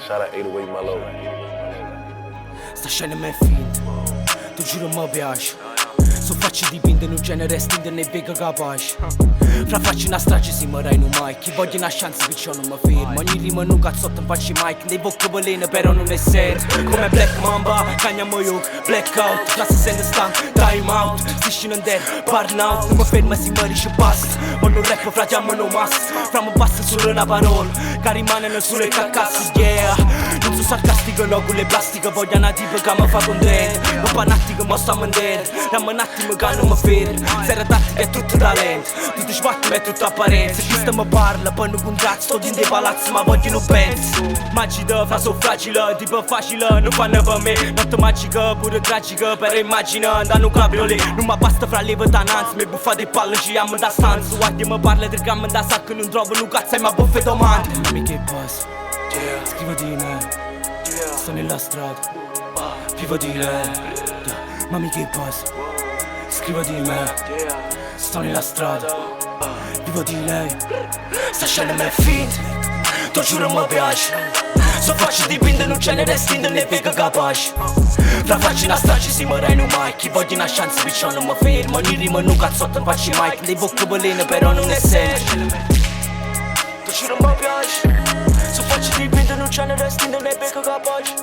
Shout out 808 Mellow. Sta scena mi è finta, tu giuro mi piace. So facci dipinte in un genere stinte ne vega capace. Fra facci una strage si mărai numai. Chi voglio una chance perciò non mi fermo. Ogni rima nu cazzotto in facci mai. Nei bocca veleno però non è serio. Come Black Mamba, cagniamo io, blackout. Classe se ne stanno, time out. Stisci non der, burnout. Non mi fermo si mărisce basta. Ma non rap fratiamo no massa. Fra mi basta solo una parola che rimane nel sole caccassi, yeah. Non sono sarcastico, no con le plastiche. Voglio una tipa che mi fa contento. Ma panatico mi sta mandando. Dammi un attimo che non mi fermo. Zero tattica è tutto talento. Tutto sbatto è tutto apparenza. Chi sta mi parla, poi non contratto. Sto in dei palazzi ma voglio non penso. Magida, fra so fragile, tipo facile. Non fanno per me, notte magica, pure tragica. Per immaginare, da un cabriolet. Non mi basta fra le vetananze. Mi buffa dei palle, ci amo da stanza. Guardi mi parla del gamma da sacco. Non trovo un cazzo e mi buffe domande. Mami che passa, scrivo di me. Sto nella strada, vivo di lei. Mami che passa, scrivo di me. Sto nella strada, vivo di lei. Sta scena mi è finta, tu giuro mi piace. So facci dipinte non ce ne restinte ne vega capace. Fra facci una strage si mărai numai. Chi voglio una chance perciò non mi fermo. Ogni rima nu cazzotto facci mai. Dei bocca veleno però non è serio. Tu giuro mi piace. So facci dipinte non ce ne restinte ne vega capace.